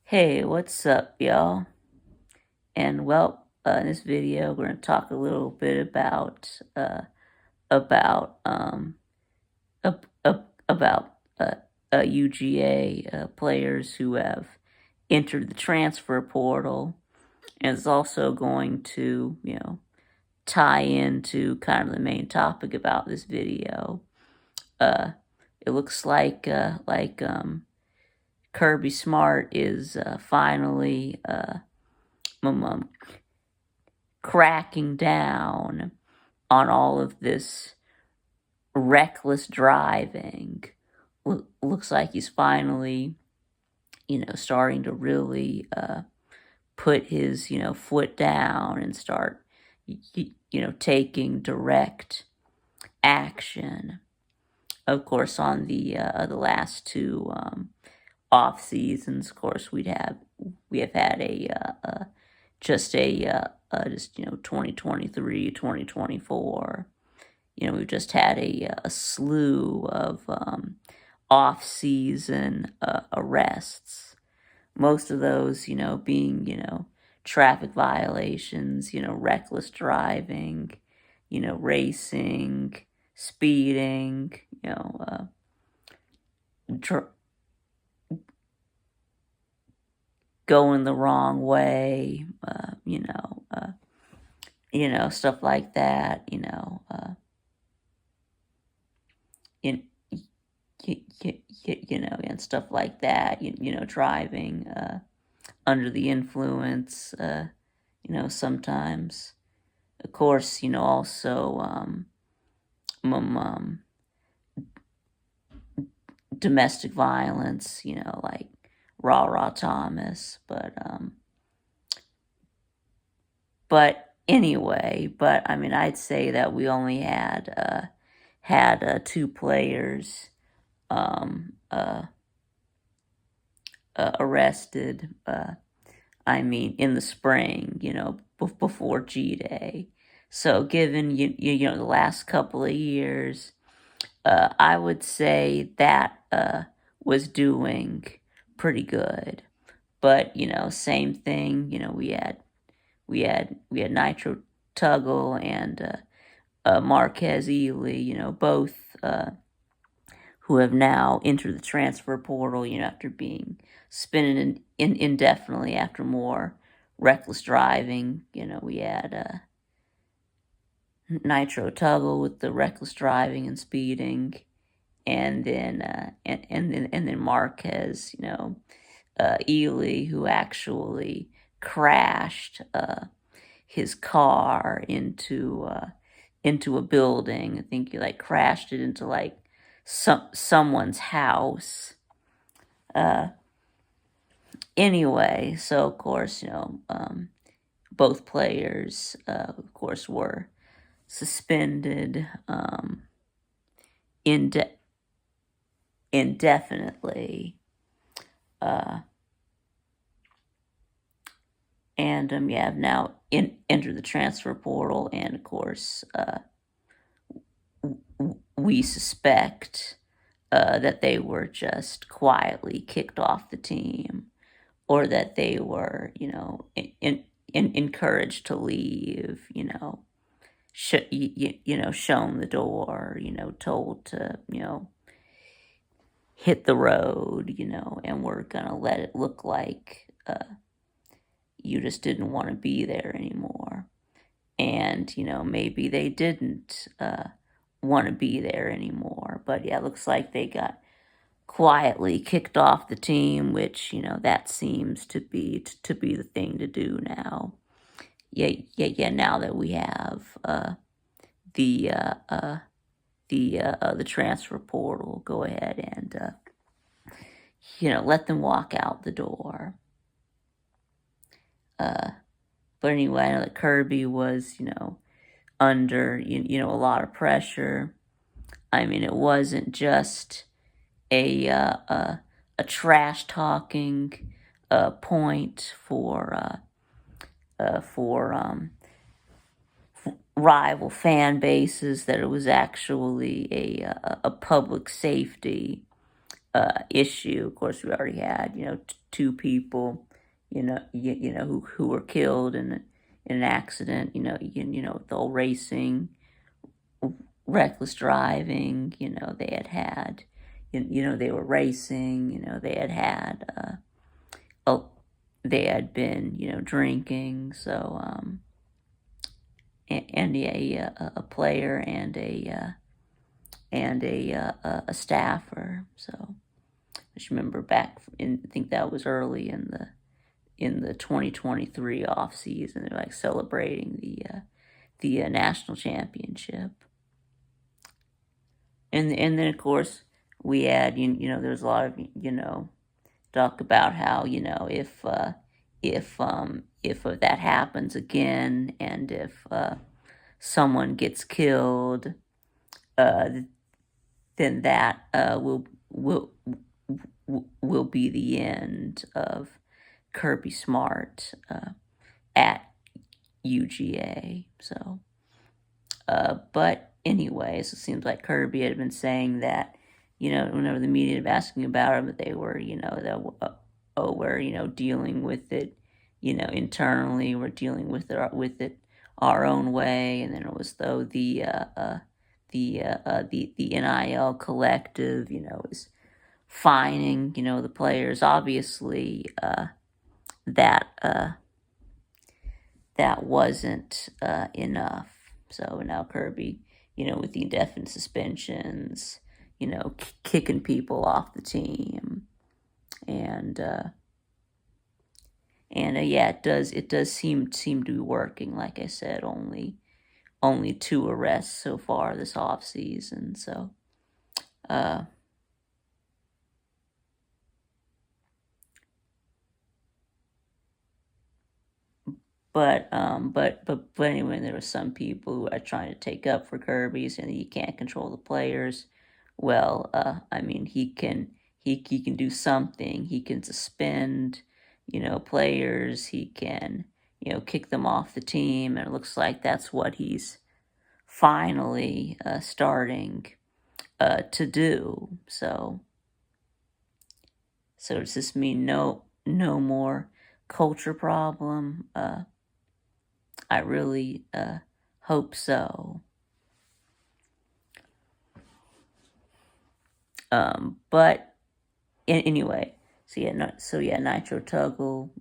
Hey, what's up, y'all? And in this video, we're gonna talk a little bit about about UGA players who have entered the transfer portal, and it's also going to tie into kind of the main topic about this video. Uh, it looks like Kirby Smart is finally um, cracking down on all of this reckless driving. Looks like he's finally, starting to really put his, foot down and start, taking direct action. Of course, on the last two off seasons, of course, we have had just 2023, 2024. We've just had a slew of off-season arrests. Most of those, being, traffic violations, reckless driving, racing, speeding, dr- going the wrong way, stuff like that, in, and stuff like that, driving under the influence, sometimes. Of course, also um, domestic violence, like Rah Thomas, but anyway, I mean, I'd say that we only had two players arrested. I mean, in the spring, before G Day. So, given the last couple of years, I would say that was doing pretty good. But same thing. We had Nitro Tuggle and Marquez Ely. Both who have now entered the transfer portal. After being suspended indefinitely after more reckless driving. We had Nitro Tuggle with the reckless driving and speeding, and then Marquez, Ely, who actually crashed his car into a building. I think he crashed it into someone's house. Anyway, so of course, both players, of course, were suspended indefinitely. And have now entered the transfer portal, and of course, we suspect that they were just quietly kicked off the team, or that they were, encouraged to leave, shown the door, told to, hit the road, and we're gonna let it look like you just didn't want to be there anymore. And, maybe they didn't want to be there anymore. But yeah, it looks like they got quietly kicked off the team, which, that seems to be the thing to do now. Yeah. Now that we have the transfer portal, go ahead and let them walk out the door. But anyway, I know that Kirby was, under, a lot of pressure. I mean, it wasn't just a trash talking point for rival fan bases, that it was actually a public safety issue. Of course, we already had, two people, who were killed in an accident. The whole racing, reckless driving. They were racing. Oh, they had been, drinking. So, and a player and a staffer. So I just remember back in, I think that was early in the 2023 off season. They're like celebrating the national championship, and then of course we had, there's a lot of, talk about how, if that happens again, and if someone gets killed, uh, then that will be the end of Kirby Smart at UGA. So, but anyways, it seems like Kirby had been saying that, whenever the media was asking about him, that they were, we're, dealing with it, internally, we're dealing with it our own way, and then it was though the NIL collective, is fining, the players. Obviously, that wasn't enough. So now Kirby, with the indefinite suspensions, kicking people off the team, and yeah, it does seem to be working. Like I said, only 2 arrests so far this off season. So, but anyway, there were some people who are trying to take up for Kirby, saying that he can't control the players. Well, I mean, he can do something. He can suspend, players. He can, kick them off the team, and it looks like that's what he's finally starting to do. So does this mean no more culture problem? I really hope so. But anyway, so yeah, Nitro Tuggle,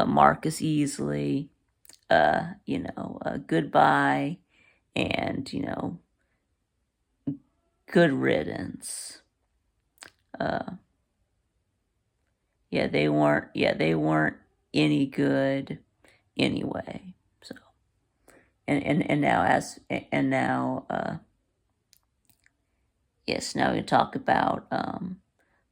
Marcus Easley, goodbye, and good riddance. Yeah, they weren't any good anyway. So, and now yes, now we talk about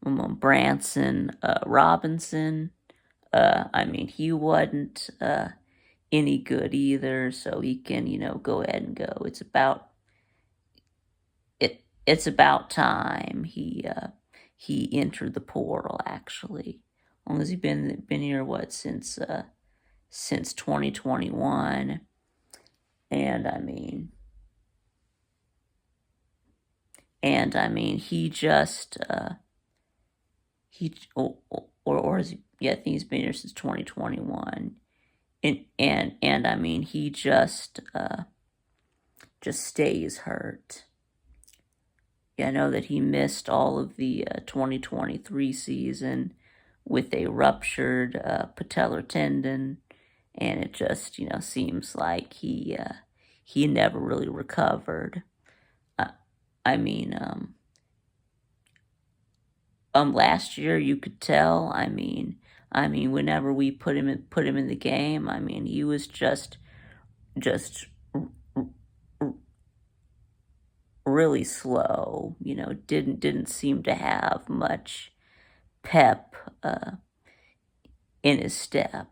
Branson Robinson. I mean, he wasn't any good either, so he can, go ahead and go. It's about time he entered the portal, actually. As long as he's been here, what, since 2021. And I mean, he just or is he, yeah, I think he's been here since 2021. And I mean, he just stays hurt. Yeah, I know that he missed all of the 2023 season with a ruptured patellar tendon, and it just, seems like he never really recovered. I mean, last year you could tell. I mean, whenever we put him in the game, I mean, he was just really slow. Didn't seem to have much pep in his step,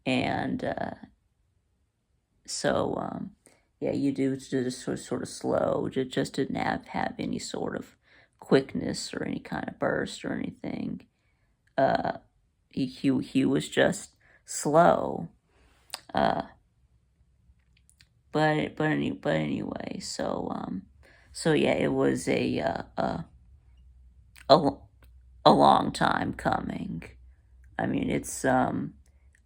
and so yeah, you do just sort of slow. Just didn't have any sort of quickness or any kind of burst or anything. He was just slow. anyway, so yeah, it was a a long time coming. I mean, it's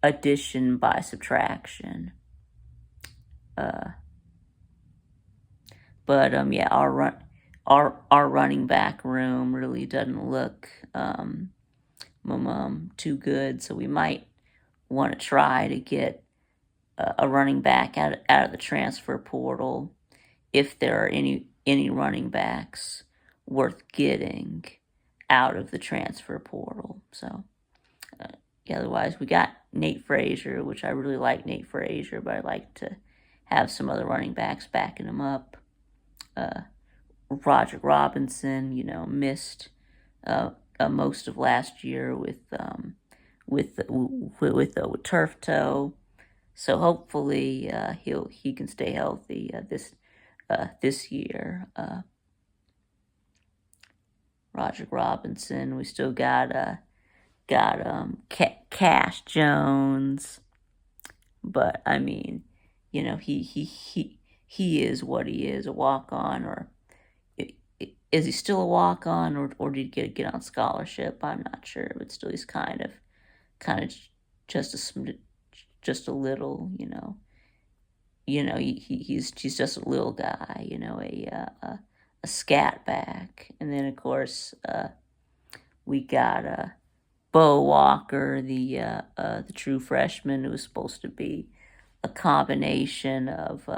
addition by subtraction. Uh, but yeah, our running back room really doesn't look too good, so we might want to try to get a running back out of the transfer portal if there are any running backs worth getting out of the transfer portal. So yeah, otherwise we got Nate Frazier, which I really like Nate Frazier, but I'd like to have some other running backs backing him up. Roger Robinson, missed most of last year with turf toe, so hopefully he can stay healthy this year. Roger Robinson. We still got Cash Jones, but I mean, he is what he is, a walk on, or is he still a walk on, or did he get on scholarship? I'm not sure, but still, he's kind of just a little, he's just a little guy, a scat back, and then of course we got Bo Walker, the true freshman, who was supposed to be a combination of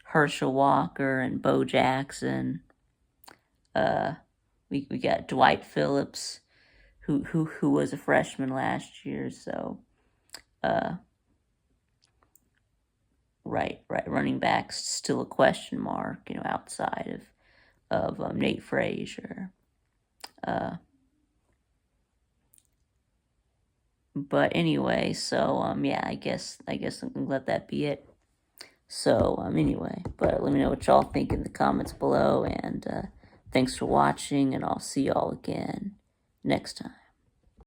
Herschel Walker and Bo Jackson. We got Dwight Phillips, who was a freshman last year, so right, running back's still a question mark, outside of Nate Frazier. But anyway, so yeah, I guess I'm gonna let that be it. So anyway, but let me know what y'all think in the comments below, and thanks for watching, and I'll see y'all again next time.